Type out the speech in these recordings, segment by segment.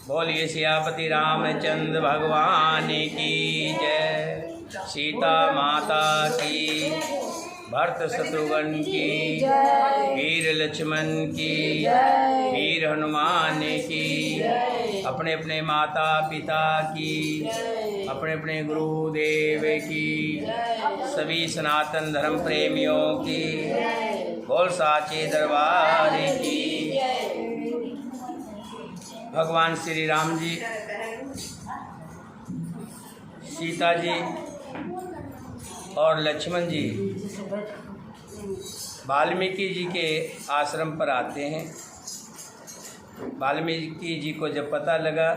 बोलिए सियापति रामचंद्र भगवान की जय, सीता माता की, भरत शत्रुघ्न की, वीर लक्ष्मण की, वीर हनुमान की, अपने अपने माता पिता की, अपने अपने गुरुदेव की, सभी सनातन धर्म प्रेमियों की, बोल साचे दरबार की। भगवान श्री राम जी, सीता जी और लक्ष्मण जी वाल्मीकि जी के आश्रम पर आते हैं। वाल्मीकि जी को जब पता लगा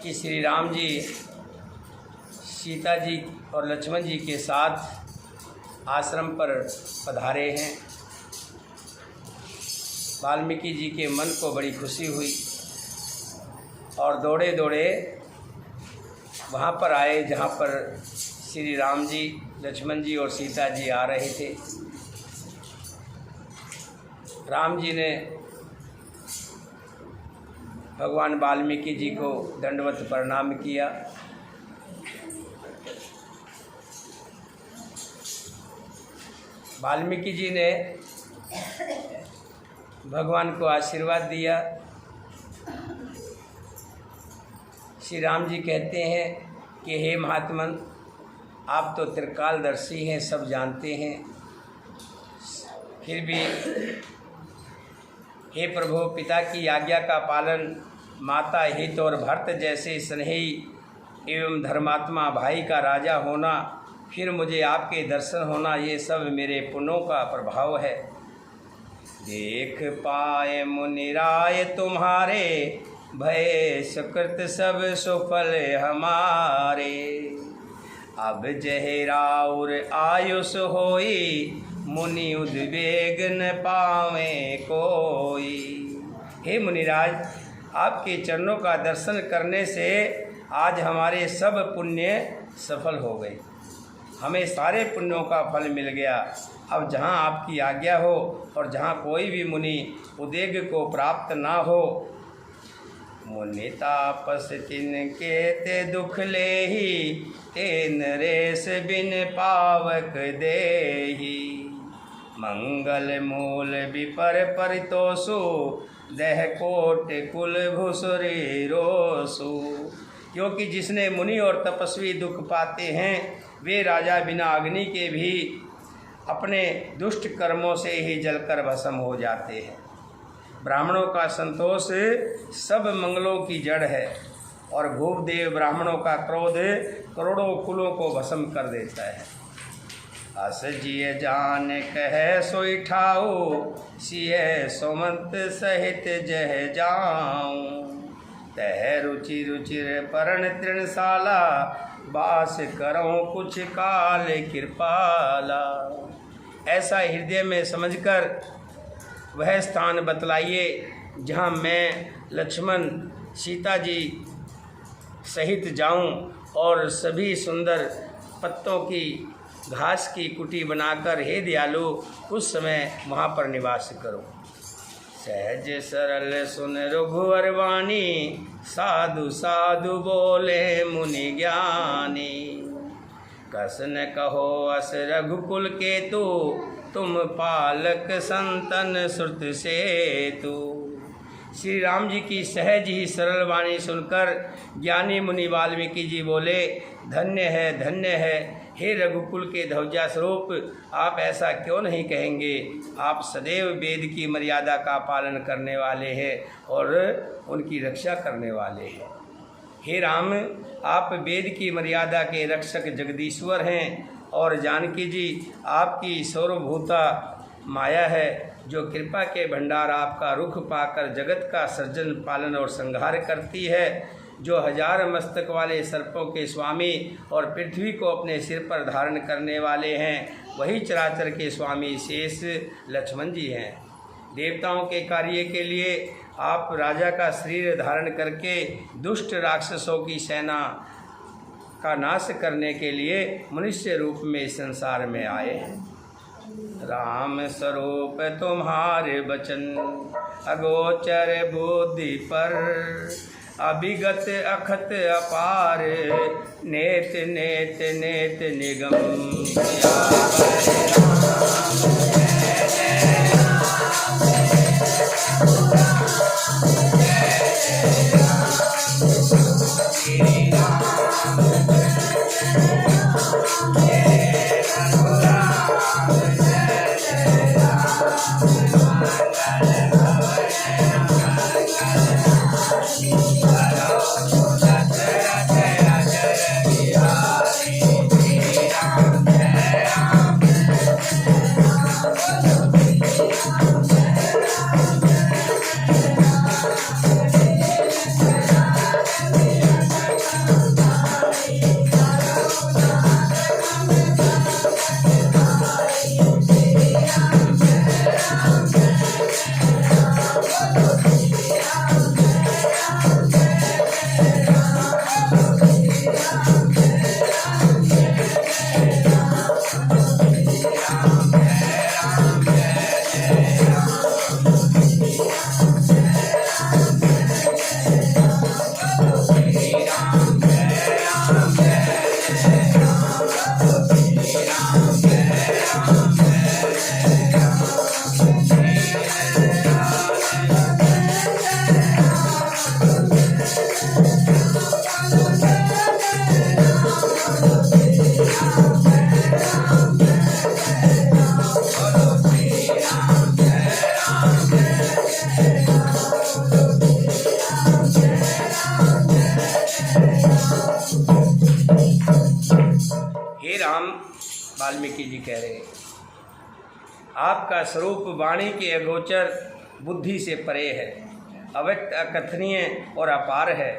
कि श्री राम जी सीता जी और लक्ष्मण जी के साथ आश्रम पर पधारे हैं, वाल्मीकि जी के मन को बड़ी खुशी हुई और दौड़े दौड़े वहाँ पर आए जहाँ पर श्री राम जी, लक्ष्मण जी और सीता जी आ रहे थे। राम जी ने भगवान वाल्मीकि जी को दंडवत प्रणाम किया। वाल्मीकि जी ने भगवान को आशीर्वाद दिया। श्री राम जी कहते हैं कि हे महात्मन, आप तो त्रिकालदर्शी हैं, सब जानते हैं, फिर भी हे प्रभु, पिता की आज्ञा का पालन, माता हित और भरत जैसे स्नेही एवं धर्मात्मा भाई का राजा होना, फिर मुझे आपके दर्शन होना, ये सब मेरे पुण्यों का प्रभाव है। देख पाए मुनिराय तुम्हारे, भय सुकृत सब सुफल हमारे। अब जहराउर आयुष होई, मुनि उद्वेग न पावे कोई। हे मुनिराज, आपके चरणों का दर्शन करने से आज हमारे सब पुण्य सफल हो गए, हमें सारे पुण्यों का फल मिल गया। अब जहाँ आपकी आज्ञा हो और जहाँ कोई भी मुनि उद्वेग को प्राप्त ना हो, मुनि तापस तिनके ते दुख लेहि, ते नरेश बिन पावक देहि। मंगल मूल विपर परितोषु, दह कोट कुल भूसुरी रोसु। क्योंकि जिसने मुनि और तपस्वी दुख पाते हैं, वे राजा बिना अग्नि के भी अपने दुष्ट कर्मों से ही जलकर भस्म हो जाते हैं। ब्राह्मणों का संतोष सब मंगलों की जड़ है और भूपदेव ब्राह्मणों का क्रोध करोड़ों कुलों को भस्म कर देता है। अस जिय जान कह सोई ठाऊ, सिय सोमंत सहित जह जाऊं। तह रुचि रुचिर परण तृणशाला, वास करो कुछ काल कृपाला। ऐसा हृदय में समझकर वह स्थान बतलाइए जहाँ मैं लक्ष्मण सीता जी सहित जाऊं और सभी सुंदर पत्तों की घास की कुटी बनाकर हे दयालु कुछ समय वहाँ पर निवास करो। सहज सरल सुन रघुवर वाणी, साधु साधु बोले मुनि ज्ञानी। कस न कहो अस रघुकुल केतु, तुम पालक संतन श्रुत सेतु। श्री राम जी की सहज ही सरल वाणी सुनकर ज्ञानी मुनि वाल्मीकि जी बोले, धन्य है हे रघुकुल के ध्वजा स्वरूप, आप ऐसा क्यों नहीं कहेंगे। आप सदैव वेद की मर्यादा का पालन करने वाले हैं और उनकी रक्षा करने वाले हैं। हे राम, आप वेद की मर्यादा के रक्षक जगदीश्वर हैं और जानकी जी आपकी सर्वभूता माया है, जो कृपा के भंडार आपका रुख पाकर जगत का सृजन पालन और संहार करती है, जो हजार मस्तक वाले सर्पों के स्वामी और पृथ्वी को अपने सिर पर धारण करने वाले हैं, वही चराचर के स्वामी शेष लक्ष्मण जी हैं। देवताओं के कार्य के लिए आप राजा का शरीर धारण करके दुष्ट राक्षसों की सेना का नाश करने के लिए मनुष्य रूप में इस संसार में आए हैं। राम स्वरूप तुम्हारे वचन अगोचर बुद्धि पर, अभिगत अखत अपार, नेत नेत नेत निगम। वाल्मीकि जी कह रहे हैं, आपका स्वरूप वाणी के अगोचर बुद्धि से परे है, अव्यक्त अकथनीय और अपार है।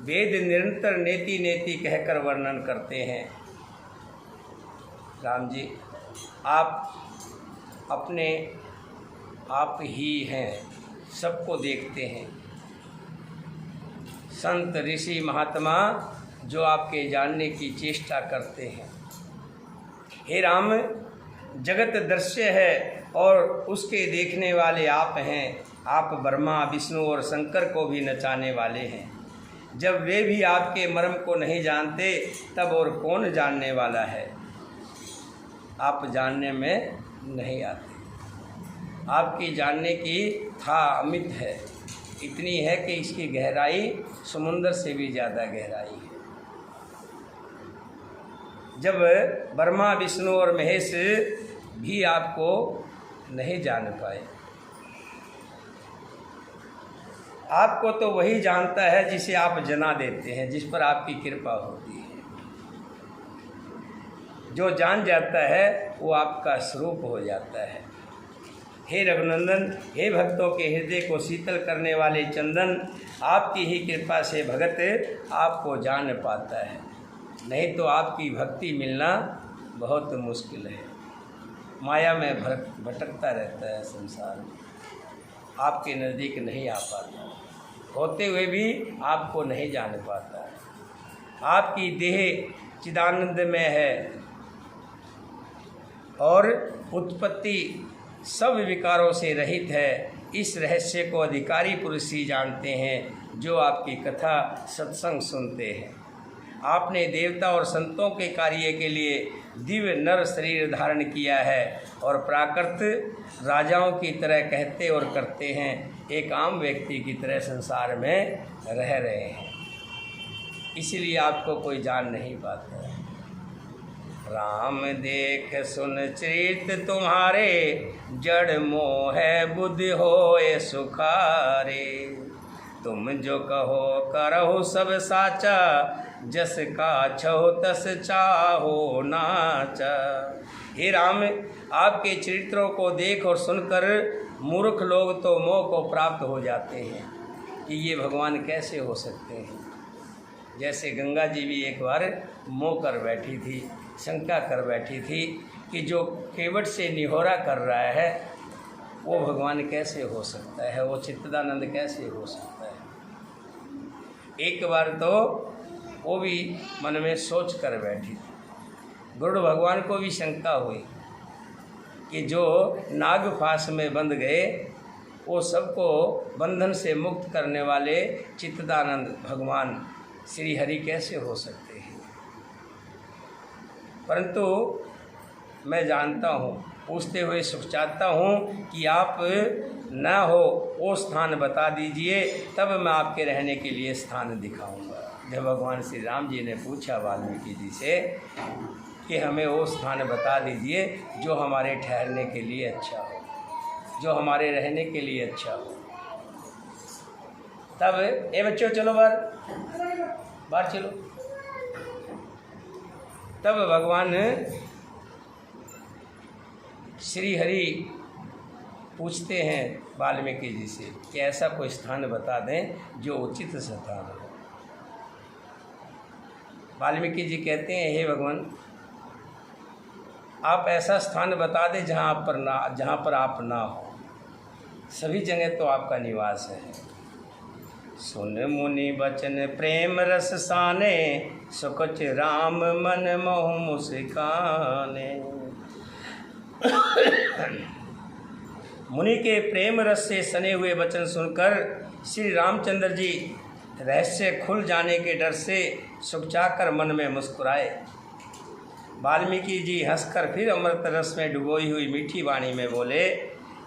वेद निरंतर नेति नेति कहकर वर्णन करते हैं। राम जी, आप अपने आप ही हैं, सबको देखते हैं। संत ऋषि महात्मा जो आपके जानने की चेष्टा करते हैं। हे राम, जगत दृश्य है और उसके देखने वाले आप हैं। आप ब्रह्मा विष्णु और शंकर को भी नचाने वाले हैं। जब वे भी आपके मर्म को नहीं जानते तब और कौन जानने वाला है। आप जानने में नहीं आते। आपकी जानने की था अमित है, इतनी है कि इसकी गहराई समुद्र से भी ज़्यादा गहराई है। जब ब्रह्मा विष्णु और महेश भी आपको नहीं जान पाए, आपको तो वही जानता है जिसे आप जना देते हैं, जिस पर आपकी कृपा होती है। जो जान जाता है वो आपका स्वरूप हो जाता है। हे रघुनंदन, हे भक्तों के हृदय को शीतल करने वाले चंदन, आपकी ही कृपा से भगत आपको जान पाता है, नहीं तो आपकी भक्ति मिलना बहुत मुश्किल है। माया में भटकता रहता है संसार में, आपके नज़दीक नहीं आ पाता, होते हुए भी आपको नहीं जान पाता। आपकी देह चिदानंद में है और उत्पत्ति सब विकारों से रहित है। इस रहस्य को अधिकारी पुरुष ही जानते हैं जो आपकी कथा सत्संग सुनते हैं। आपने देवता और संतों के कार्य के लिए दिव्य नर शरीर धारण किया है और प्राकृत राजाओं की तरह कहते और करते हैं, एक आम व्यक्ति की तरह संसार में रह रहे हैं, इसलिए आपको कोई जान नहीं पाता। राम देख सुन चरित तुम्हारे, जड़ मोह बुद्धि होए सुखारे। तुम जो कहो करहु सब साचा, जस का छहो तस चाहो नाचा। हे राम, आपके चरित्रों को देख और सुनकर मूर्ख लोग तो मोह को प्राप्त हो जाते हैं कि ये भगवान कैसे हो सकते हैं। जैसे गंगा जी भी एक बार मोह कर बैठी थी, शंका कर बैठी थी कि जो केवट से निहोरा कर रहा है वो भगवान कैसे हो सकता है, वो चित्तदानंद कैसे हो सकता है। एक बार तो वो भी मन में सोच कर बैठी थी। गुरु भगवान को भी शंका हुई कि जो नागफास में बंध गए वो सबको बंधन से मुक्त करने वाले चित्तदानंद भगवान श्री हरि कैसे हो सकते हैं। परंतु मैं जानता हूँ, पूछते हुए सुख चाहता हूँ कि आप न हो वो स्थान बता दीजिए, तब मैं आपके रहने के लिए स्थान दिखाऊंगा। जब भगवान श्री राम जी ने पूछा वाल्मीकि जी से कि हमें वो स्थान बता दीजिए जो हमारे ठहरने के लिए अच्छा हो, जो हमारे रहने के लिए अच्छा हो, तब ए बच्चों चलो बाहर चलो। तब भगवान श्री हरि पूछते हैं वाल्मीकि जी से कि ऐसा कोई स्थान बता दें जो उचित स्थान हो। वाल्मीकि जी कहते हैं, हे भगवान, आप ऐसा स्थान बता दें जहाँ पर आप ना हो। सभी जगह तो आपका निवास है। सुन मुनि बचन प्रेम रस साने, सुकुच राम मन मोह मुस्काने। मुनि के प्रेम रस से सने हुए वचन सुनकर श्री रामचंद्र जी रहस्य खुल जाने के डर से सुखचाकर मन में मुस्कुराए। वाल्मीकि जी हंसकर फिर अमृत रस में डुबोई हुई मीठी वाणी में बोले,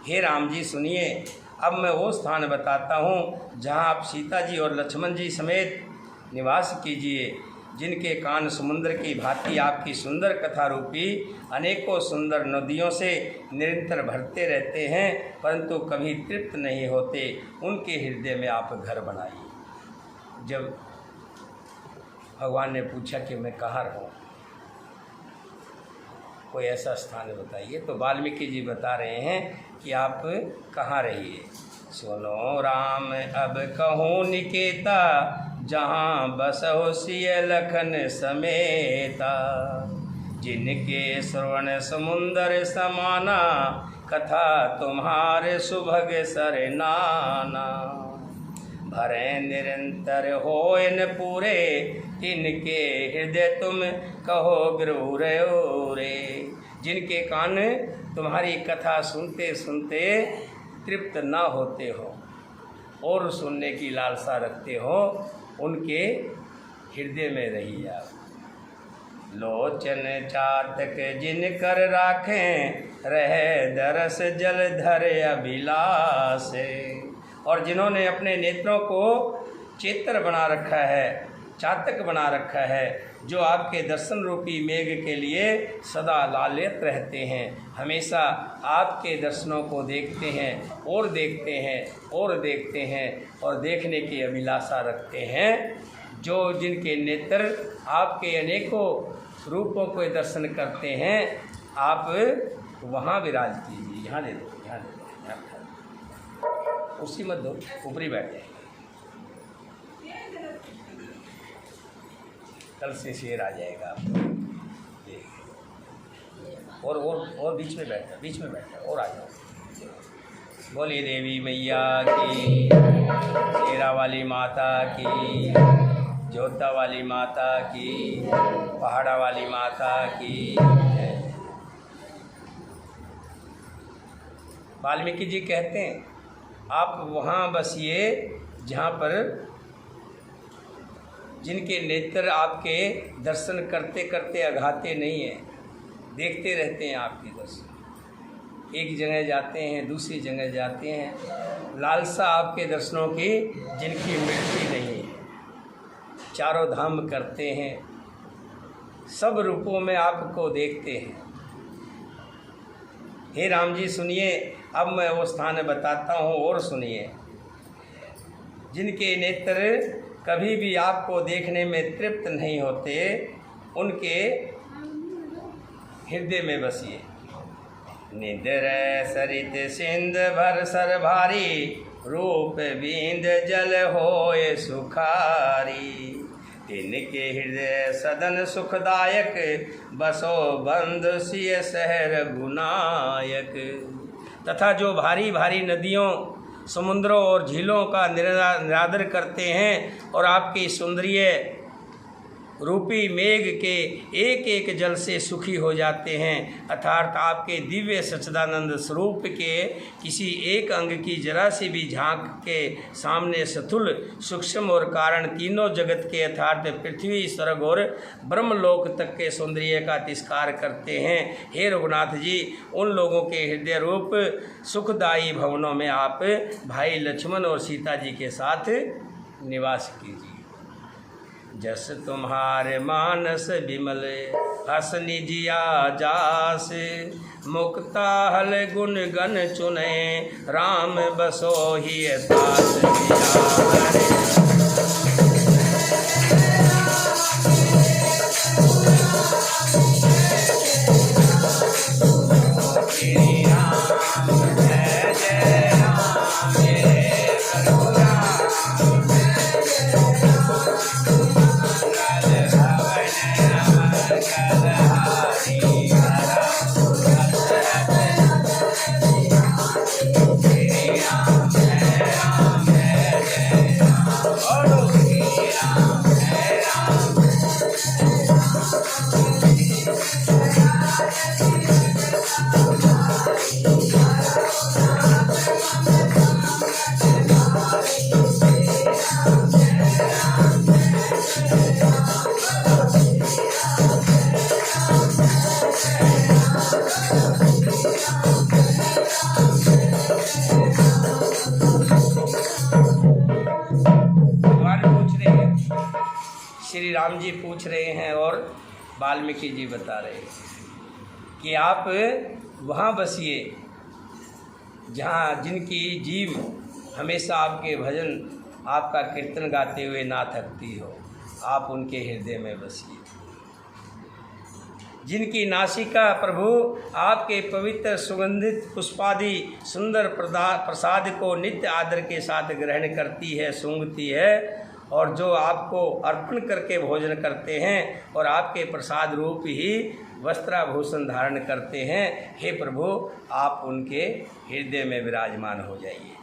हे राम जी सुनिए, अब मैं वो स्थान बताता हूँ जहाँ आप सीता जी और लक्ष्मण जी समेत निवास कीजिए, जिनके कान समुद्र की भांति आपकी सुंदर कथा रूपी अनेकों सुंदर नदियों से निरंतर भरते रहते हैं, परंतु कभी तृप्त नहीं होते। उनके हृदय में आप घर बनाइए। जब भगवान ने पूछा कि मैं कहाँ रहूँ, कोई ऐसा स्थान बताइए, तो वाल्मीकि जी बता रहे हैं कि आप कहाँ रहिए। सुनो राम अब कहूँ निकेता, जहाँ बसो सिय लखन समेता। जिनके श्रवण समुंदर समाना, कथा तुम्हारे सुभग सर नाना। भरे निरंतर होएन पूरे, तिनके हृदय तुम कहो गृह रे। जिनके कान तुम्हारी कथा सुनते सुनते तृप्त न होते हो और सुनने की लालसा रखते हो, उनके हृदय में रहिए आप। लोचन चातक जिन कर राखें, रहे दरस जल धर अभिलाष। और जिन्होंने अपने नेत्रों को चेतर बना रखा है, चातक बना रखा है, जो आपके दर्शन रूपी मेघ के लिए सदा लालित रहते हैं, हमेशा आपके दर्शनों को देखते हैं और देखते हैं और देखते हैं और देखने की अभिलाषा रखते हैं, जो जिनके नेत्र आपके अनेकों रूपों को दर्शन करते हैं, आप वहाँ विराज कीजिए। यहाँ ले दो, यहाँ ले दो, यहाँ उसी मत दो, ऊपरी बैठे। कल से शेर आ जाएगा आपको। और बीच में बैठा और आ जाओ। बोलिए देवी मैया की, शेरा वाली माता की, जोता वाली माता की, पहाड़ा वाली माता की। वाल्मीकि जी कहते हैं, आप वहाँ बसिए जहाँ पर जिनके नेत्र आपके दर्शन करते करते अघाते नहीं हैं, देखते रहते हैं आपके दर्शन। एक जगह जाते हैं, दूसरी जगह जाते हैं, लालसा आपके दर्शनों की जिनकी मिटती नहीं है, चारों धाम करते हैं, सब रूपों में आपको देखते हैं। हे राम जी सुनिए, अब मैं वो स्थान बताता हूँ और सुनिए। जिनके नेत्र कभी भी आपको देखने में तृप्त नहीं होते, उनके हृदय में बसिए। निद्र सरित सिंध भर सर भारी, रूप बींद जल होए सुखारी। तिनके हृदय सदन सुखदायक, बसो बंद सिय सहर गुनायक। तथा जो भारी भारी नदियों, समुद्रों और झीलों का निरादर करते हैं और आपकी सुंदरीय रूपी मेघ के एक एक जल से सुखी हो जाते हैं, अर्थात आपके दिव्य सच्चिदानंद स्वरूप के किसी एक अंग की जरा सी भी झांक के सामने स्थूल, सूक्ष्म और कारण तीनों जगत के अर्थात पृथ्वी, स्वर्ग और ब्रह्मलोक तक के सौंदर्य का तिरस्कार करते हैं। हे रघुनाथ जी, उन लोगों के हृदय रूप सुखदायी भवनों में आप भाई लक्ष्मण और सीता जी के साथ निवास कीजिए। जस तुम्हारे मानस विमल हस निजिया जास, मुक्ता हल गुण गण चुने राम बसो ही दास श्री राम जी पूछ रहे हैं और वाल्मीकि जी बता रहे हैं कि आप वहाँ बसिए जहाँ जिनकी जीव हमेशा आपके भजन, आपका कीर्तन गाते हुए ना थकती हो, आप उनके हृदय में बसिए। जिनकी नासिका प्रभु आपके पवित्र सुगंधित पुष्पादि सुंदर प्रसाद को नित्य आदर के साथ ग्रहण करती है, सूंघती है, और जो आपको अर्पण करके भोजन करते हैं और आपके प्रसाद रूप ही वस्त्राभूषण धारण करते हैं, हे प्रभु आप उनके हृदय में विराजमान हो जाइए।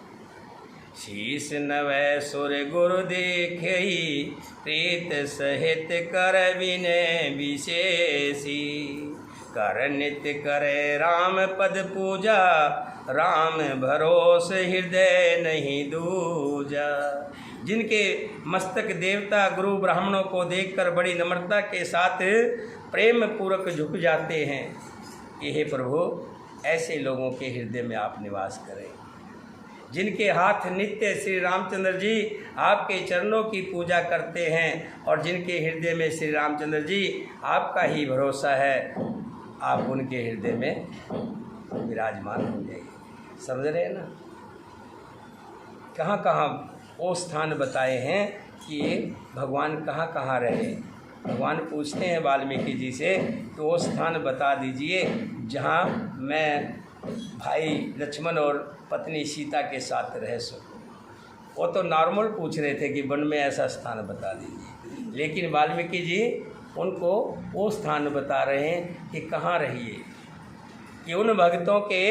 शीस नवै सुर गुरु देखई, प्रीत सहित कर विनय विशेषी, कर नित्य करे राम पद पूजा, राम भरोस हृदय नहीं दूजा। जिनके मस्तक देवता गुरु ब्राह्मणों को देखकर बड़ी नम्रता के साथ प्रेम पूर्वक झुक जाते हैं, हे प्रभु ऐसे लोगों के हृदय में आप निवास करें। जिनके हाथ नित्य श्री रामचंद्र जी आपके चरणों की पूजा करते हैं और जिनके हृदय में श्री रामचंद्र जी आपका ही भरोसा है, आप उनके हृदय में विराजमान हो जाइए। समझ रहे हैं ना? कहाँ कहाँ वो स्थान बताए हैं कि ये भगवान कहाँ कहाँ रहे। भगवान पूछते हैं वाल्मीकि जी से कि वो स्थान बता दीजिए जहाँ मैं भाई लक्ष्मण और पत्नी सीता के साथ रह सकूँ। वो तो नॉर्मल पूछ रहे थे कि वन में ऐसा स्थान बता दीजिए, लेकिन वाल्मीकि जी उनको वो स्थान बता रहे हैं कि कहाँ रहिए, कि उन भक्तों के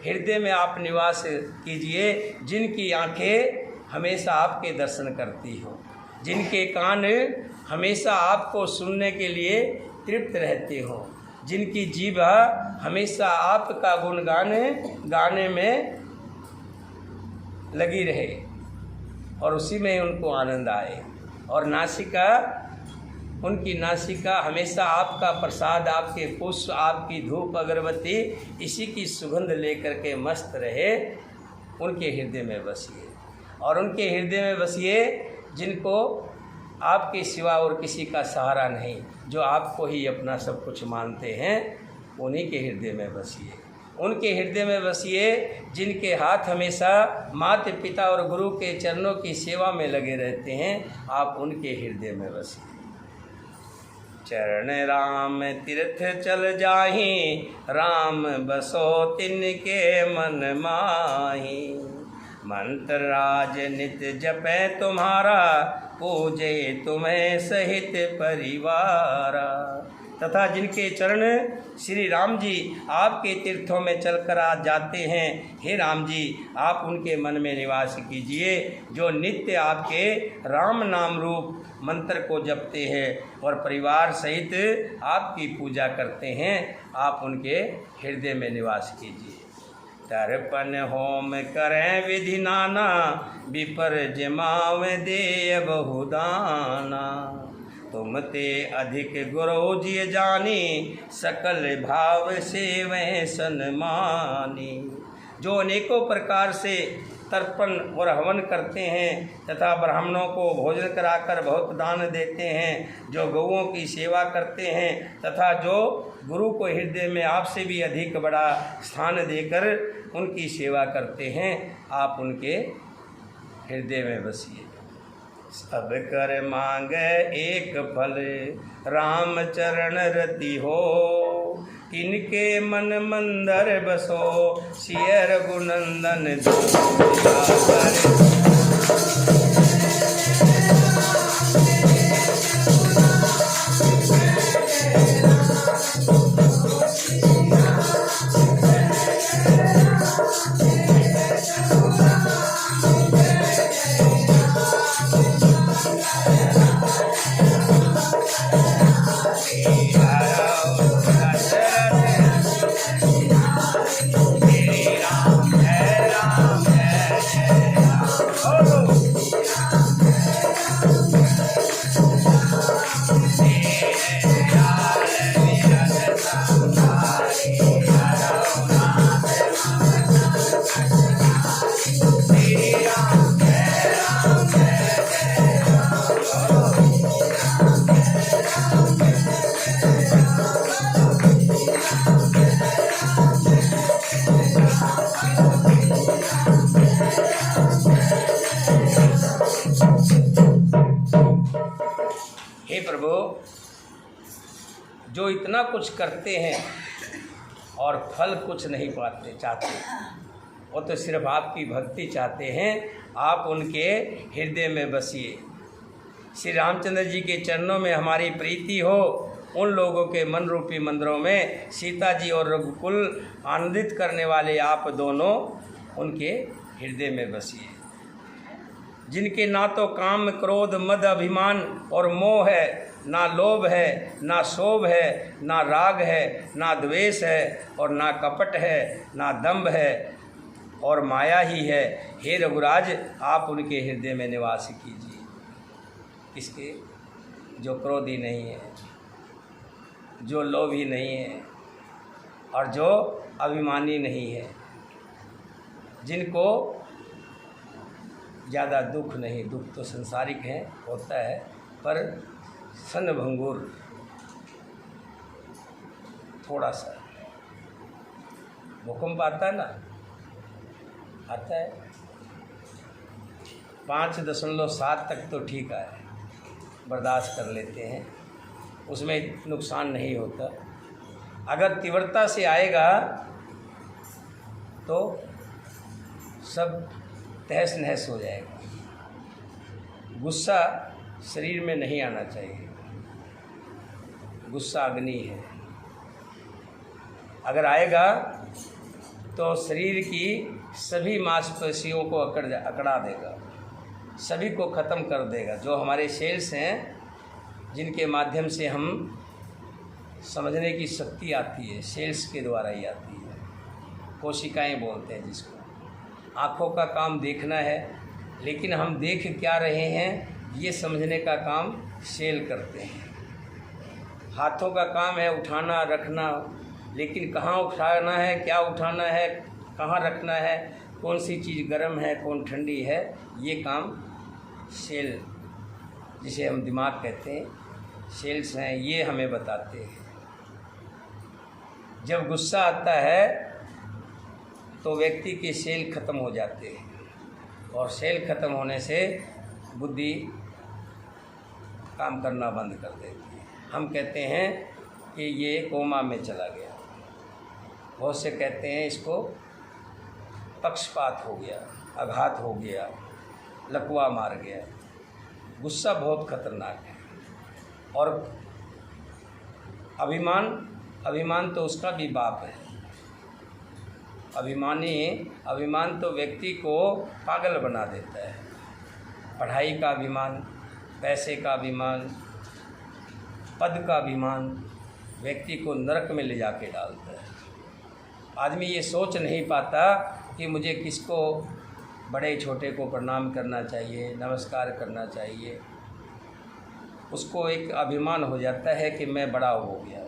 हृदय में आप निवास कीजिए जिनकी आंखें हमेशा आपके दर्शन करती हो, जिनके कान हमेशा आपको सुनने के लिए तृप्त रहते हो, जिनकी जीभा हमेशा आपका गुणगान गाने में लगी रहे और उसी में उनको आनंद आए, और नासिका उनकी नासिका हमेशा आपका प्रसाद, आपके पुष्प, आपकी धूप अगरबत्ती इसी की सुगंध लेकर के मस्त रहे। उनके हृदय में बसिए और उनके हृदय में बसिए जिनको आपके सिवा और किसी का सहारा नहीं, जो आपको ही अपना सब कुछ मानते हैं, उन्हीं के हृदय में बसिए। उनके हृदय में बसिए जिनके हाथ हमेशा माता पिता और गुरु के चरणों की सेवा में लगे रहते हैं, आप उनके हृदय में बसिए। चरण राम तीर्थ चल जाहि, राम बसो तिनके मन माहि। मंत्र राज नित जपे तुम्हारा, पूजे तुम्हें सहित परिवारा। तथा जिनके चरण श्री राम जी आपके तीर्थों में चलकर आ जाते हैं, हे राम जी आप उनके मन में निवास कीजिए। जो नित्य आपके राम नाम रूप मंत्र को जपते हैं और परिवार सहित आपकी पूजा करते हैं, आप उनके हृदय में निवास कीजिए। तर्पण होम करें विधि नाना, विपर जमाव दे बहुदाना। तुम ते अधिक गुरु जी जानी, सकल भाव से वह सन्मानी। जो अनेकों प्रकार से तर्पण और हवन करते हैं तथा ब्राह्मणों को भोजन कराकर बहुत दान देते हैं, जो गौओं की सेवा करते हैं तथा जो गुरु को हृदय में आपसे भी अधिक बड़ा स्थान देकर उनकी सेवा करते हैं, आप उनके हृदय में बसिए। सब कर मांगे एक फल, राम चरण रति हो। इनके मन मंदर बसो, सिय रघुनंदन जो इतना कुछ करते हैं और फल कुछ नहीं पाते चाहते, वो तो सिर्फ आपकी भक्ति चाहते हैं, आप उनके हृदय में बसिए। श्री रामचंद्र जी के चरणों में हमारी प्रीति हो, उन लोगों के मन रूपी मंदिरों में सीता जी और रघुकुल आनंदित करने वाले आप दोनों उनके हृदय में बसिए। जिनके ना तो काम क्रोध मद अभिमान और मोह है, ना लोभ है, ना शोभ है, ना राग है, ना द्वेष है और ना कपट है, ना दंभ है और माया ही है, हे रघुराज आप उनके हृदय में निवास कीजिए। किसके? जो क्रोधी नहीं है, जो लोभी नहीं है और जो अभिमानी नहीं है, जिनको ज़्यादा दुख नहीं, दुख तो संसारिक है होता है, पर सन्भंगुर थोड़ा सा भूकंप आता है ना, आता है 5.7 तक तो ठीक है, बर्दाश्त कर लेते हैं, उसमें नुकसान नहीं होता। अगर तीव्रता से आएगा तो सब तहस नहस हो जाएगा। गुस्सा शरीर में नहीं आना चाहिए, गुस्सा अग्नि है, अगर आएगा तो शरीर की सभी मांसपेशियों को अकड़ा देगा, सभी को ख़त्म कर देगा। जो हमारे सेल्स हैं जिनके माध्यम से हम समझने की शक्ति आती है, सेल्स के द्वारा ही आती है, कोशिकाएं बोलते हैं जिसको। आँखों का काम देखना है, लेकिन हम देख क्या रहे हैं ये समझने का काम सेल करते हैं। हाथों का काम है उठाना रखना, लेकिन कहाँ उठाना है, क्या उठाना है, कहाँ रखना है, कौन सी चीज़ गर्म है कौन ठंडी है, ये काम सेल, जिसे हम दिमाग कहते हैं, सेल्स हैं, ये हमें बताते हैं। जब गुस्सा आता है तो व्यक्ति के सेल खत्म हो जाते हैं और सेल खत्म होने से बुद्धि काम करना बंद कर देती है। हम कहते हैं कि ये कोमा में चला गया, बहुत से कहते हैं इसको पक्षपात हो गया, आघात हो गया, लकवा मार गया। गुस्सा बहुत खतरनाक है और अभिमान तो उसका भी बाप है। अभिमान तो व्यक्ति को पागल बना देता है। पढ़ाई का अभिमान, पैसे का अभिमान, पद का अभिमान व्यक्ति को नरक में ले जाके डालता है। आदमी ये सोच नहीं पाता कि मुझे किसको, बड़े छोटे को प्रणाम करना चाहिए, नमस्कार करना चाहिए। उसको एक अभिमान हो जाता है कि मैं बड़ा हो गया।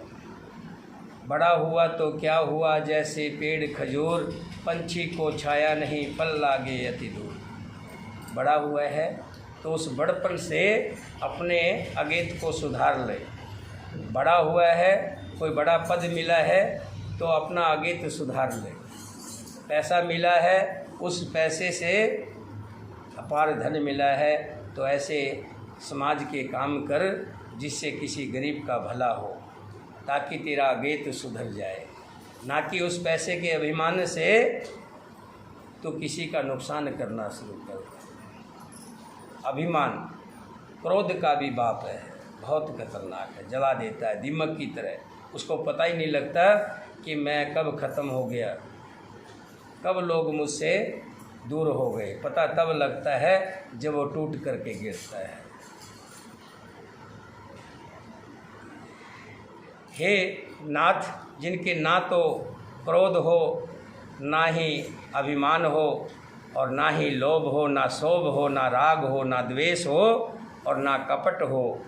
बड़ा हुआ तो क्या हुआ, जैसे पेड़ खजूर, पंछी को छाया नहीं, पल लागे अति दूर। बड़ा हुआ है तो उस बड़पन से अपने अगेत को सुधार ले। बड़ा हुआ है, कोई बड़ा पद मिला है तो अपना अगेत सुधार ले। पैसा मिला है, उस पैसे से अपार धन मिला है तो ऐसे समाज के काम कर जिससे किसी गरीब का भला हो, ताकि तेरा अगेत सुधर जाए। ना कि उस पैसे के अभिमान से तो किसी का नुकसान करना शुरू कर। अभिमान क्रोध का भी बाप है, बहुत खतरनाक है, जला देता है दीमक की तरह। उसको पता ही नहीं लगता कि मैं कब ख़त्म हो गया, कब लोग मुझसे दूर हो गए। पता तब लगता है जब वो टूट करके गिरता है। हे नाथ, जिनके ना तो क्रोध हो, ना ही अभिमान हो, और ना ही लोभ हो, ना शोभ हो, ना राग हो, ना द्वेष हो, और ना कपट हो,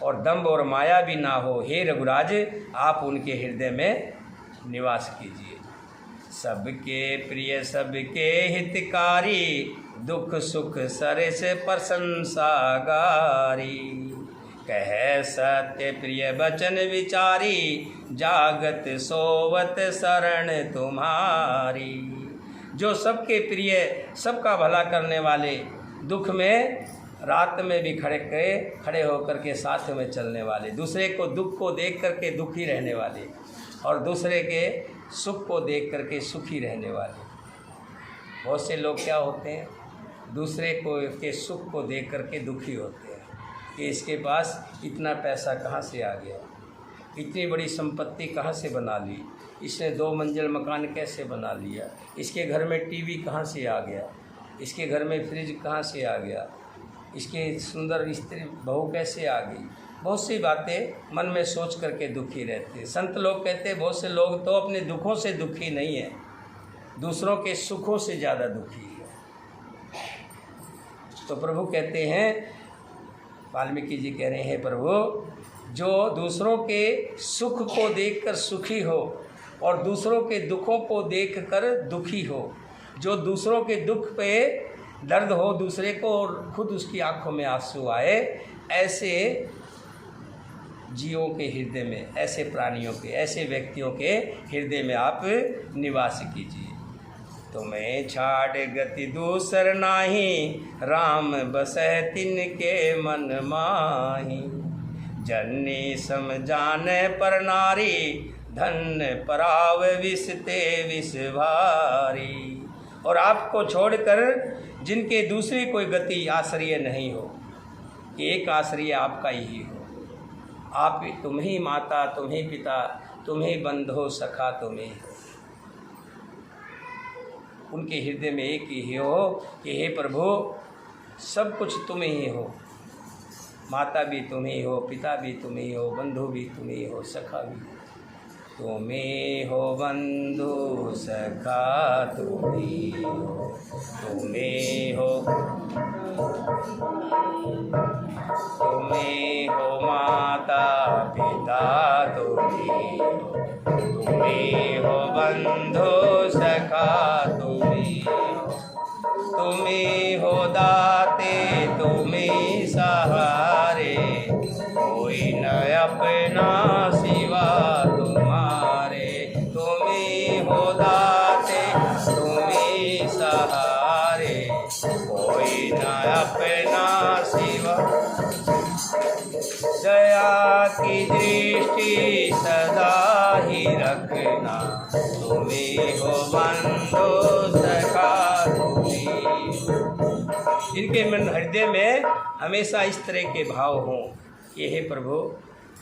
और दंभ और माया भी ना हो, हे रघुराज आप उनके हृदय में निवास कीजिए। सबके प्रिय, सबके हितकारी, दुख सुख सरस प्रशंसागारी। कह सत्य प्रिय बचन विचारी, जागत सोवत शरण तुम्हारी। जो सबके प्रिय, सबका भला करने वाले, दुख में रात में भी खड़े होकर के साथ में चलने वाले, दूसरे को दुख को देख करके दुखी रहने वाले, और दूसरे के सुख को देख करके सुखी रहने वाले। बहुत से लोग क्या होते हैं, दूसरे को के सुख को देख करके दुखी होते हैं कि इसके पास इतना पैसा कहाँ से आ गया, इतनी बड़ी संपत्ति कहाँ से बना ली, इसने 2 मंजिल मकान कैसे बना लिया, इसके घर में टीवी कहाँ से आ गया, इसके घर में फ्रिज कहाँ से आ गया, इसके सुंदर स्त्री बहू कैसे आ गई। बहुत सी बातें मन में सोच करके दुखी रहते हैं। संत लोग कहते हैं बहुत से लोग तो अपने दुखों से दुखी नहीं है, दूसरों के सुखों से ज़्यादा दुखी है। तो प्रभु कहते हैं, वाल्मीकि जी कह रहे हैं, प्रभु जो दूसरों के सुख को देखकर सुखी हो और दूसरों के दुखों को देखकर दुखी हो, जो दूसरों के दुख पे दर्द हो दूसरे को और खुद उसकी आंखों में आंसू आए, ऐसे जीवों के हृदय में, ऐसे प्राणियों के, ऐसे व्यक्तियों के हृदय में आप निवास कीजिए। तुम्हें छाड़ गति दूसर नाही, राम बसह तिनके मन माही। जननी समझाने पर नारी, धन्य पराव विषते विष भारी। और आपको छोड़कर जिनके दूसरी कोई गति आश्रय नहीं हो, एक आश्रय आपका ही हो। आप, तुम ही माता, तुम ही पिता, तुम ही बंधो सखा, तुम ही हो। उनके हृदय में एक ही हो कि हे प्रभु सब कुछ तुम ही हो, माता भी तुम ही हो, पिता भी तुम ही हो, बंधु भी तुम ही हो, सखा भी तुम ही हो, बंधु सखा तुम ही हो, तुम ही हो, तुम ही हो, माता पिता तुम ही हो, तुम ही हो, बंधु सखा तुम ही हो, तुम ही हो, दाते तुम ही सहारे, कोई न अपना सिवा तुम्हारे। तुम ही हो दाते तुम ही सहारे, कोई न अपना सिवा। दया की दृष्टि सदा ही रखना, तुम ही हो, बंधु सखा तुम ही हो। इनके मन हृदय में हमेशा इस तरह के भाव हों कि हे प्रभु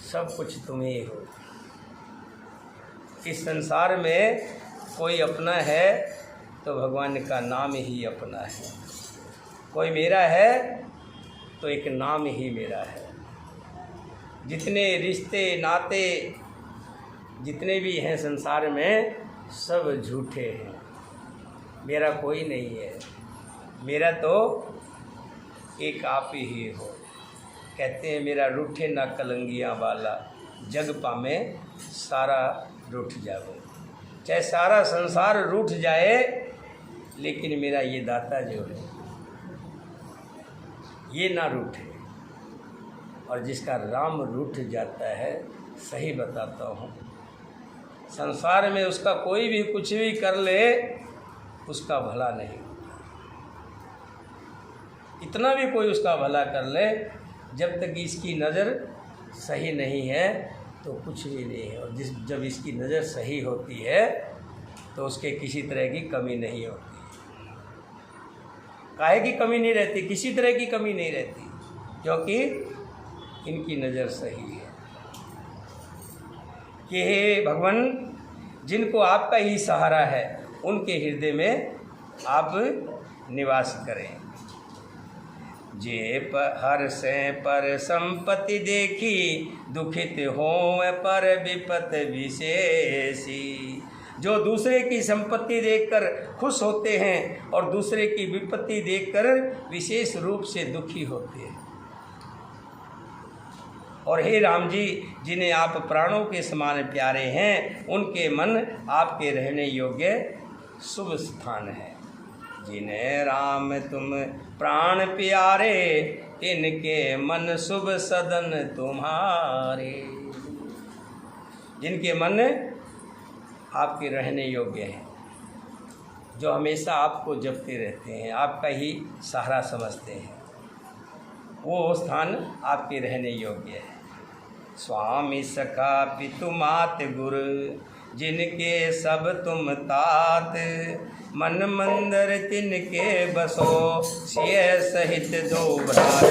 सब कुछ तुम ही हो। इस संसार में कोई अपना है तो भगवान का नाम ही अपना है। कोई मेरा है तो एक नाम ही मेरा है। जितने रिश्ते नाते जितने भी हैं संसार में सब झूठे हैं। मेरा कोई नहीं है, मेरा तो एक आप ही हो। कहते हैं मेरा रूठे ना कलंगियाँ वाला, जग पामे सारा रूठ जाओ। चाहे सारा संसार रूठ जाए लेकिन मेरा ये दाता जो है ये ना रूठे। और जिसका राम रूठ जाता है, सही बताता हूँ, संसार में उसका कोई भी कुछ भी कर ले उसका भला नहीं। इतना भी कोई उसका भला कर ले, जब तक इसकी नज़र सही नहीं है तो कुछ भी नहीं है। और जब इसकी नज़र सही होती है तो उसके किसी तरह की कमी नहीं होती। काहे की कमी नहीं रहती? किसी तरह की कमी नहीं रहती, क्योंकि इनकी नज़र सही है कि हे भगवान, जिनको आपका ही सहारा है उनके हृदय में आप निवास करें। जे हर से पर संपत्ति देखी, दुखित हों पर विपत विशेषी। जो दूसरे की संपत्ति देखकर खुश होते हैं और दूसरे की विपत्ति देखकर विशेष रूप से दुखी होते हैं। और हे राम जी, जिन्हें आप प्राणों के समान प्यारे हैं, उनके मन आपके रहने योग्य शुभ स्थान है। जिन्हें राम तुम प्राण प्यारे, इनके मन शुभ सदन तुम्हारे। जिनके मन आपके रहने योग्य हैं, जो हमेशा आपको जपते रहते हैं, आपका ही सहारा समझते हैं, वो स्थान आपके रहने योग्य है। स्वामी सखा पितु मात गुरु, जिनके सब तुम तात। मन मंदिर तिनके बसो, सिय सहित दो भ्रात।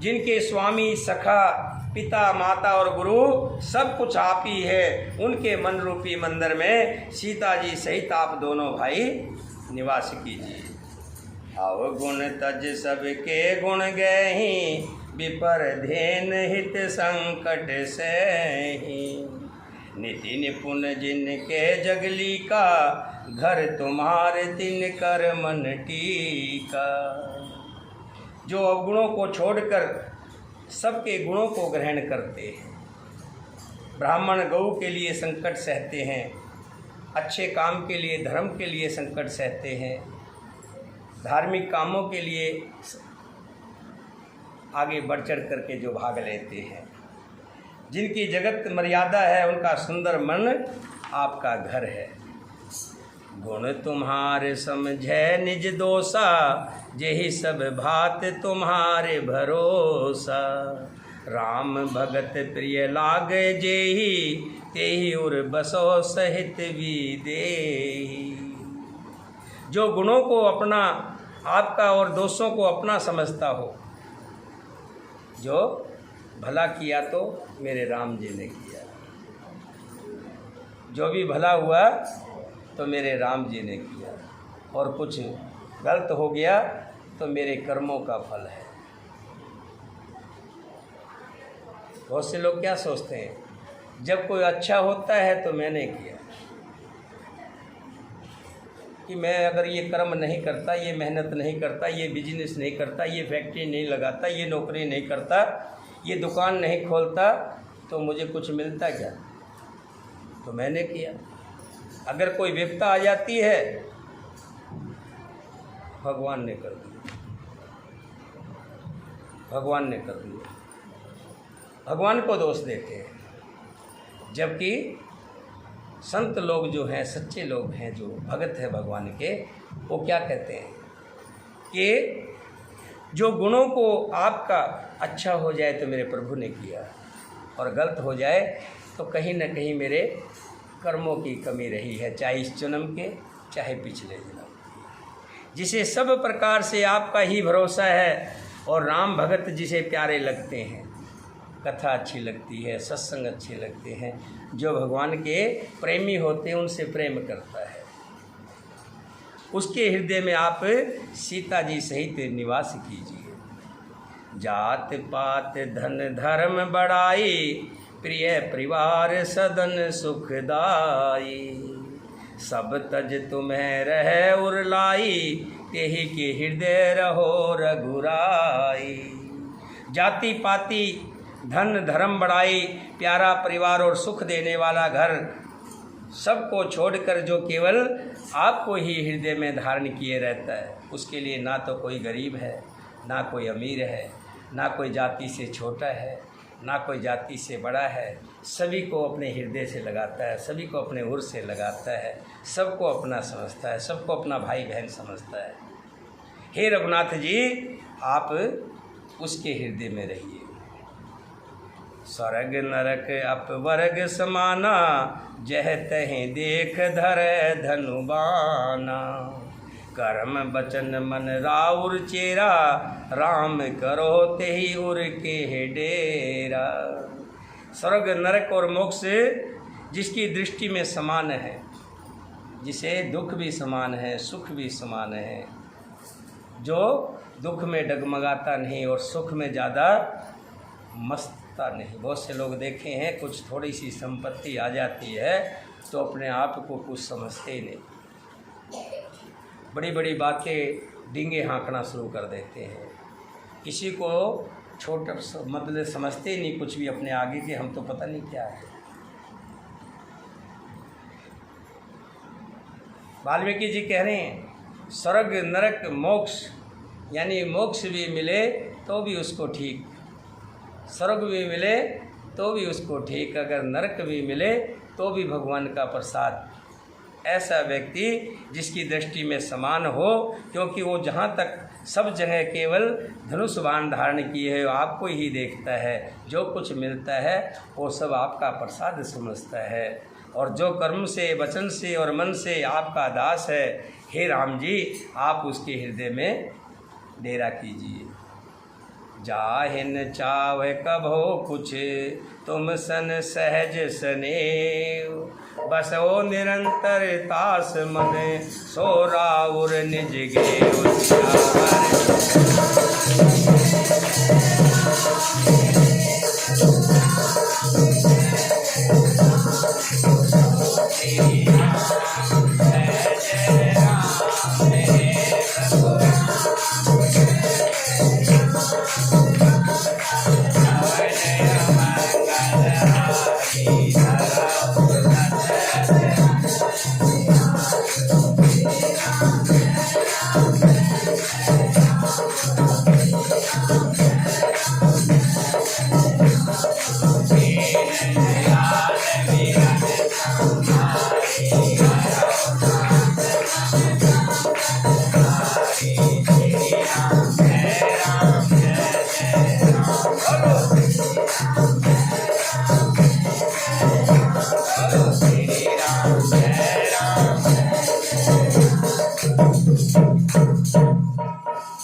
जिनके स्वामी सखा पिता माता और गुरु सब कुछ आप ही है, उनके मन रूपी मंदिर में सीता जी सहित आप दोनों भाई निवास कीजिए। आओ गुण तज सबके गुण गही, विपर धेन हित संकट सही। निति निपुण जिनके जगली का, घर तुम्हारे तिन कर मन टीका। जो अवगुणों को छोड़कर सबके गुणों को ग्रहण करते हैं, ब्राह्मण गौ के लिए संकट सहते हैं, अच्छे काम के लिए धर्म के लिए संकट सहते हैं, धार्मिक कामों के लिए आगे बढ़ चढ़ करके जो भाग लेते हैं, जिनकी जगत मर्यादा है, उनका सुंदर मन आपका घर है। गुण तुम्हारे समझे निज दोषा, जेहि सब भात तुम्हारे भरोसा। राम भगत प्रिय लागे जेहि, तेहि उर बसो सहित विदेहि। जो गुणों को अपना आपका और दोषों को अपना समझता हो, जो भला किया तो मेरे राम जी ने किया, जो भी भला हुआ तो मेरे राम जी ने किया, और कुछ गलत हो गया तो मेरे कर्मों का फल है। बहुत से लोग क्या सोचते हैं, जब कोई अच्छा होता है तो मैंने किया, कि मैं अगर ये कर्म नहीं करता, ये मेहनत नहीं करता, ये बिजनेस नहीं करता, ये फैक्ट्री नहीं लगाता, ये नौकरी नहीं करता, ये दुकान नहीं खोलता, तो मुझे कुछ मिलता क्या? तो मैंने किया। अगर कोई विपदा आ जाती है, भगवान ने कर दिया, भगवान ने कर दिया, भगवान को दोष देते हैं। जबकि संत लोग जो हैं, सच्चे लोग हैं, जो भगत है भगवान के, वो क्या कहते हैं कि जो गुणों को आपका अच्छा हो जाए तो मेरे प्रभु ने किया, और गलत हो जाए तो कहीं न कहीं मेरे कर्मों की कमी रही है, चाहे इस जन्म के चाहे पिछले जन्म के। जिसे सब प्रकार से आपका ही भरोसा है, और राम भगत जिसे प्यारे लगते हैं, कथा अच्छी लगती है, सत्संग अच्छे लगते हैं, जो भगवान के प्रेमी होते हैं उनसे प्रेम करता है, उसके हृदय में आप सीता जी सहित निवास कीजिए। जात पात धन धर्म बढ़ाई, प्रिय परिवार सदन सुखदाई, सब तज तुम्हें रहे उरलाई, तेहि के हृदय रहो रघुराई। जाति पाति धन धर्म बढ़ाई, प्यारा परिवार और सुख देने वाला घर, सबको छोड़कर जो केवल आपको ही हृदय में धारण किए रहता है, उसके लिए ना तो कोई गरीब है, ना कोई अमीर है, ना कोई जाति से छोटा है, ना कोई जाति से बड़ा है, सभी को अपने हृदय से लगाता है, सभी को अपने उर से लगाता है, सबको अपना समझता है, सबको अपना भाई बहन समझता है। हे रघुनाथ जी, आप उसके हृदय में रहिए। स्वर्ग नरक अपवर्ग समाना, जह तहें देख धर धनुबाना, कर्म बचन मन राउर चेरा, राम करो तेहि उर के डेरा। स्वर्ग नरक और मोक्ष जिसकी दृष्टि में समान है, जिसे दुख भी समान है, सुख भी समान है, जो दुख में डगमगाता नहीं और सुख में ज़्यादा मस्ता नहीं। बहुत से लोग देखे हैं, कुछ थोड़ी सी संपत्ति आ जाती है तो अपने आप को कुछ समझते ही नहीं, बड़ी बड़ी बातें डींगे हाँकना शुरू कर देते हैं, किसी को छोटा मतलब समझते ही नहीं कुछ भी अपने आगे के, हम तो पता नहीं क्या है। वाल्मीकि जी कह रहे हैं स्वर्ग नरक मोक्ष, यानी मोक्ष भी मिले तो भी उसको ठीक, स्वर्ग भी मिले तो भी उसको ठीक, अगर नरक भी मिले तो भी भगवान का प्रसाद। ऐसा व्यक्ति जिसकी दृष्टि में समान हो, क्योंकि वो जहाँ तक सब जगह केवल धनुष बाण धारण किए है, आपको ही देखता है, जो कुछ मिलता है वो सब आपका प्रसाद समझता है, और जो कर्म से वचन से और मन से आपका दास है, हे राम जी आप उसके हृदय में डेरा कीजिए। जाहिन चावह कभो कुछ, तुम सन सहज सनेव, बसो निरंतर तास मन, सो राउर निज गेव।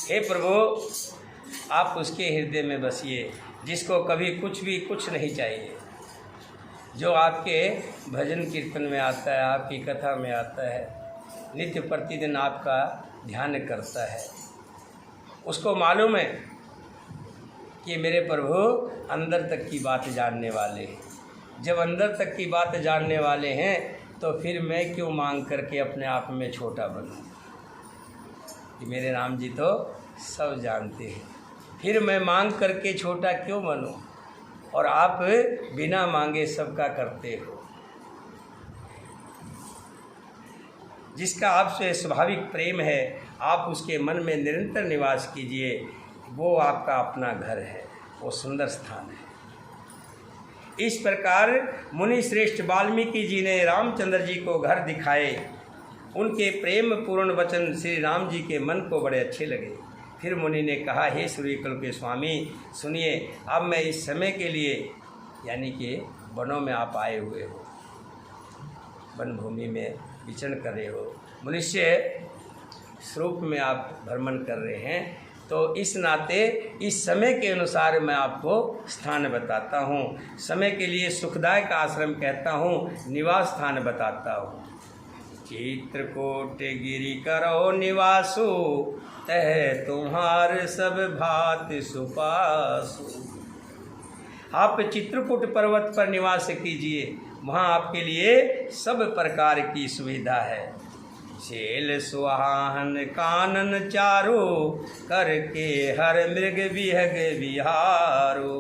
हे प्रभु आप उसके हृदय में बसिए जिसको कभी कुछ नहीं चाहिए, जो आपके भजन कीर्तन में आता है, आपकी कथा में आता है, नित्य प्रतिदिन आपका ध्यान करता है। उसको मालूम है कि मेरे प्रभु अंदर तक की बात जानने वाले हैं। जब अंदर तक की बात जानने वाले हैं तो फिर मैं क्यों मांग करके अपने आप में छोटा बनूं? कि मेरे राम जी तो सब जानते हैं, फिर मैं मांग करके छोटा क्यों बनूं? और आप बिना मांगे सबका करते हो। जिसका आपसे स्वाभाविक प्रेम है, आप उसके मन में निरंतर निवास कीजिए, वो आपका अपना घर है, वो सुंदर स्थान है। इस प्रकार मुनि श्रेष्ठ वाल्मीकि जी ने रामचंद्र जी को घर दिखाए। उनके प्रेम पूर्ण वचन श्री राम जी के मन को बड़े अच्छे लगे। फिर मुनि ने कहा, हे सूर्यकुल के स्वामी सुनिए, अब मैं इस समय के लिए, यानी कि वनों में आप आए हुए हो, वन भूमि में विचरण कर रहे हो, मनुष्य स्वरूप में आप भ्रमण कर रहे हैं, तो इस नाते इस समय के अनुसार मैं आपको स्थान बताता हूँ। समय के लिए सुखदायक आश्रम कहता हूँ, निवास स्थान बताता हूँ। चित्रकूट गिरि करो निवासु, तह तुम्हार सब भात सुपासु। आप चित्रकूट पर्वत पर निवास कीजिए, वहाँ आपके लिए सब प्रकार की सुविधा है। शेल सुहान कानन चारो, करके हर मृग विहग विहारो।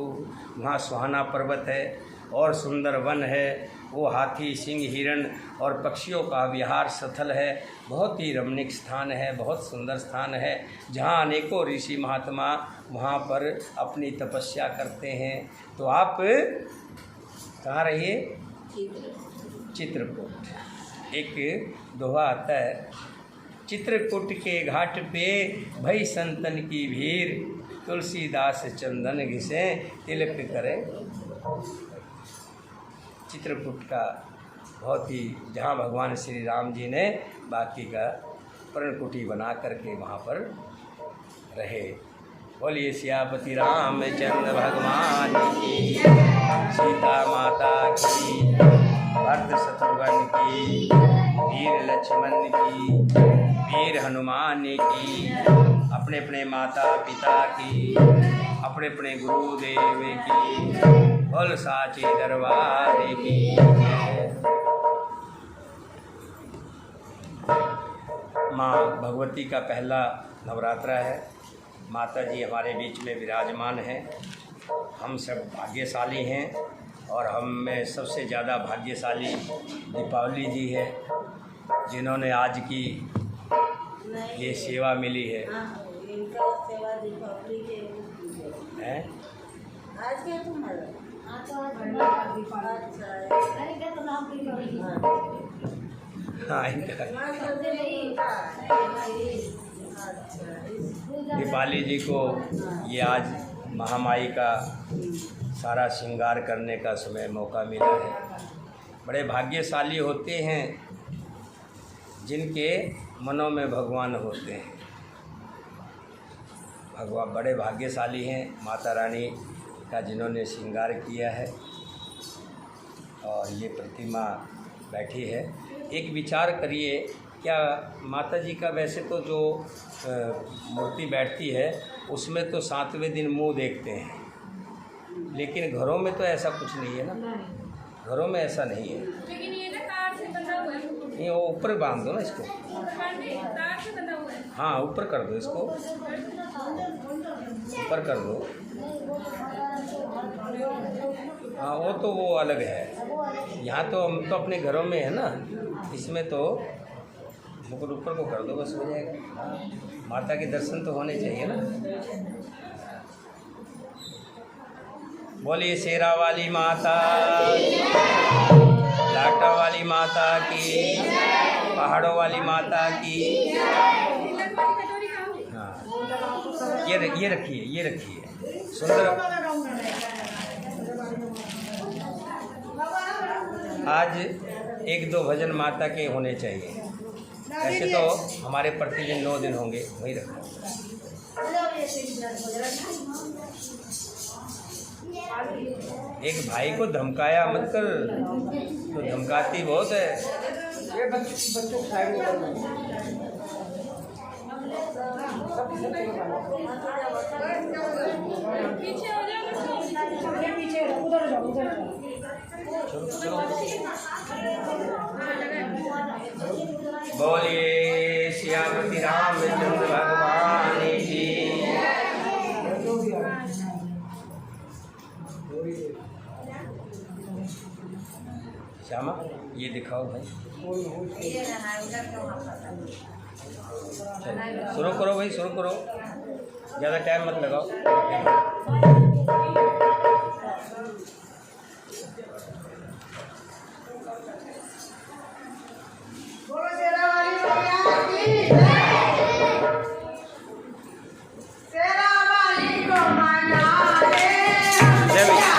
वहाँ सुहाना पर्वत है और सुंदर वन है, वो हाथी सिंह हिरण और पक्षियों का विहार स्थल है। बहुत ही रमणीक स्थान है, बहुत सुंदर स्थान है, जहाँ अनेकों ऋषि महात्मा वहाँ पर अपनी तपस्या करते हैं। तो आप कहाँ रहिए? चित्रकूट। एक दोहा आता है, चित्रकूट के घाट पे भई संतन की भीड़, तुलसीदास चंदन घिसे तिलक करे। चित्रकूट का बहुत ही, जहाँ भगवान श्री राम जी ने बाकी का पर्णकुटी बना करके वहाँ पर रहे। बोलिए सियापति रामचंद्र भगवान की, सीता माता की, भरत शत्रुघ्न की, वीर लक्ष्मण की, वीर हनुमान की, अपने अपने माता पिता की, अपने अपने गुरुदेव की, बोल साचे दरबार की। माँ भगवती का पहला नवरात्रा है। माता जी हमारे बीच में विराजमान हैं। हम सब भाग्यशाली हैं और हम में सबसे ज़्यादा भाग्यशाली दीपावली जी है, जिन्होंने आज की ये सेवा मिली है। इनका सेवा दीपावली के हैं? आज क्या तुम्हारा? हाँ, इनका दीपावली जी को ये आज महामाई का सारा श्रृंगार करने का समय मौका मिला है। बड़े भाग्यशाली होते हैं जिनके मनों में भगवान होते हैं। भगवान बड़े भाग्यशाली हैं माता रानी का, जिन्होंने श्रृंगार किया है और ये प्रतिमा बैठी है। एक विचार करिए, क्या माता जी का वैसे तो जो मूर्ति बैठती है उसमें तो 7वें दिन मुंह देखते हैं, लेकिन घरों में तो ऐसा कुछ नहीं है ना, घरों में ऐसा नहीं है। लेकिन ये ना तार से बंधा हुआ है। नहीं, वो ऊपर बांध दो ना इसको। तार से बंधा हुआ है। हाँ, ऊपर कर दो इसको, ऊपर कर दो। हाँ, वो अलग है। यहाँ तो हम तो अपने घरों में है ना, इसमें तो मुकुट ऊपर को कर दो, बस हो जाएगा। माता के दर्शन तो होने चाहिए ना। बोलिए शेरा वाली माता, लाटा वाली माता की, पहाड़ों वाली माता की। हाँ, ये रखिए सुंदर। आज 1-2 भजन माता के होने चाहिए। वैसे तो हमारे प्रतिदिन 9 दिन होंगे, वही रखा। एक भाई को धमकाया मत कर, तो धमकाती बहुत है। ये बच्चों साइड पीछे बोलिए श्यामति रामचंद्र भगवान की। श्यामा ये दिखाओ भाई, शुरू करो भाई, शुरू करो, ज़्यादा टाइम मत लगाओ। जय भैया।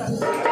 महाराज